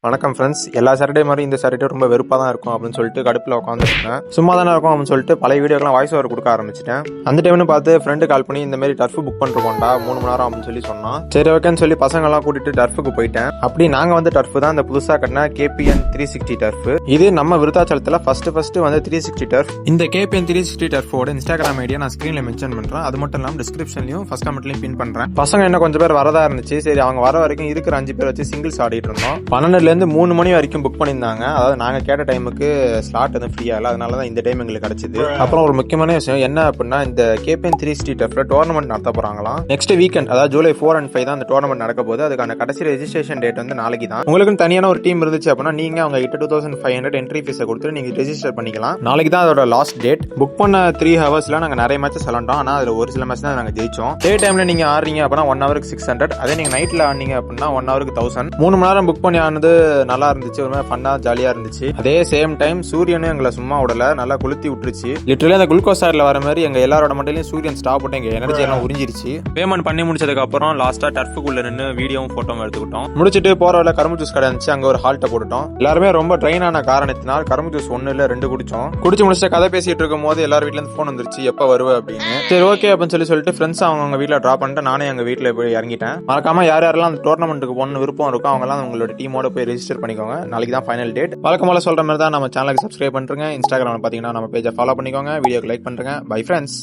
வணக்கம் ஃப்ரெண்ட்ஸ். எல்லா சாட்டர்டே மாதிரி இந்த சாட்டர்டே ரொம்ப வெறுப்பாக தான் இருக்கும் அப்படின்னு சொல்லிட்டு கடுப்பில் உட்காந்துருக்கேன். சும்மா தானே இருக்கும் அப்படின்னு சொல்லிட்டு பழைய வீடியோக்கெல்லாம் வாய்ஸ் ஓவர் கொடுக்க ஆரம்பிச்சிட்டேன். அந்த டைம்னு பார்த்து ஃப்ரெண்டு கால் பண்ணி இந்த மாதிரி டர்ஃப் புக் பண்ணிருக்கோம்டா 3 மணி நேரம் அப்படின்னு சொல்லி சொன்னான். சரி ஓகேன்னு சொல்லி பசங்கள்லாம் கூட்டிட்டு டர்ஃபுக்கு போயிட்டேன். அப்படி நாங்கள் வந்து டர்ஃப் தான் இந்த புதுசாக கட்டின KPN 360 டர்ஃப். இது நம்ம விருத்தாச்சலத்தில் ஃபர்ஸ்ட் வந்து 360 டர்ஃப். இந்த KPN 360 டர்ஃபோட இன்ஸ்டாகிராம் ஐடியா நான் ஸ்க்ரீனில் மென்ஷன் பண்ணுறேன். அது மட்டும் இல்லாமல் டிஸ்கிரிப்ஷன்லையும் ஃபர்ஸ்ட் கமெண்ட்லையும் பின் பண்ணுறேன். பசங்க என்ன கொஞ்சம் பேர் வரதா இருந்துச்சு. சரி அவங்க வர வரைக்கும் இருக்கிற 5 பேர் வச்சு சிங்கிள்ஸ் ஆடிட்டு இருந்தோம். 12லேருந்து 3 மணி வரைக்கும் புக் பண்ணியிருந்தாங்க. அதாவது நாங்க கேட்ட டைமுக்கு ஸ்லாட் வந்து ஃப்ரீயா இல்ல, அதனாலதான் இந்த டைம் எங்களுக்கு கிடைச்சது. அப்புறம் ஒரு முக்கியமான விஷயம் என்ன அப்படின்னா, இந்த KPN 360 டர்ஃப்ல டோர்னமெண்ட் நடத்த போறாங்களாம். நெக்ஸ்ட் வீக்கெண்ட், அதாவது ஜூலை 4 and 5 தான் அந்த டோர்னமெண்ட் நடக்க போகுது. அதுக்கான கடைசி ரெஜிஸ்ட்ரேஷன் டேட் வந்து நாளைக்கு தான். உங்களுக்கு தனியான ஒரு டீம் இருந்துச்சு அப்படின்னா நீங்க அவங்க 2500 என்ட்ரி ஃபீஸ் கொடுத்து நீங்க ரெஜிஸ்டர் பண்ணிக்கலாம். நாளைக்கு தான் அதோட லாஸ்ட் டேட். புக் பண்ண 3 ஹவர்ஸ்ல நாங்க நிறைய மேட்சஸ் விளாண்டோம். ஆனா அதுல ஒரு சில மேட்ச் தான் நாங்க ஜெயிச்சோம். டே டைம்ல நீங்க ஆடுறீங்க அப்படின்னா 1 ஹவருக்கு 600. அதே நீங்க நைட்ல ஆடுனீங்க அப்படின்னா 1 ஹவருக்கு 1000. 3 மணி நேரம் புக் பண்ணி ஆனது நல்லா இருந்துச்சு. ஒரு மாதிரி ஃபன்னா ஜாலியா இருந்துச்சு. அதே சேம் டைம் சூரியனும் எங்களை சும்மா விடல, நல்லா குளித்தி விட்டுருச்சு. லிட்டரலி அந்த குளுக்கோஸ் ஆர்ல வர மாதிரி எங்க எல்லாரோட மண்டையிலும் சூரியன் ஸ்டாப் போட்டு எங்க எனர்ஜி எல்லாம் உறிஞ்சிருச்சு. பேமெண்ட் பண்ணி முடிச்சதுக்கு அப்புறம் லாஸ்டா டர்ஃபுக்குள்ள நின்று வீடியோவும் போட்டோவும் எடுத்துக்கிட்டோம். முடிச்சுட்டு போற வழியில கரும்பு ஜூஸ் கடை இருந்துச்சு, அங்க ஒரு ஹால்ட்ட போட்டுட்டோம். எல்லாருமே ரொம்ப ட்ரெயின் ஆன காரணத்தினால் கரும்பு ஜூஸ் 1 இல்ல 2 குடிச்சோம். குடிச்சு முடிச்ச கதை பேசிட்டு இருக்கும் போது எல்லாரும் வீட்டுல இருந்து போன் வந்துருச்சு, எப்ப வருவ அப்படின்னு. சரி ஓகே அப்படின்னு சொல்லிட்டு ஃப்ரெண்ட்ஸ் அவங்க வீட்டுல டிராப் பண்ணிட்டு நானே எங்க வீட்டுல போய் இறங்கிட்டேன். மறக்காம யாரெல்லாம் அந்த டோர்னமெண்ட்டுக்கு போகணும்னு விருப்பம் இருக்கும் அவங்க எல்லாம் உங்களோட டீமோட போய் ரெஜிஸ்டர் பண்ணிக்கோங்க. நாளைக்கு தான் ஃபைனல் டேட். வழக்கமாக சொல்ற மாதிரி தான் நம்ம சேனலுக்கு சப்ஸ்கிரைப் பண்ணுங்க. இன்ஸ்டாகிராம்ல பாத்தீங்கன்னா நம்ம பேஜை ஃபாலோ பண்ணிக்கோங்க. வீடியோக்கு லைக் பண்ணுங்க. Bye friends.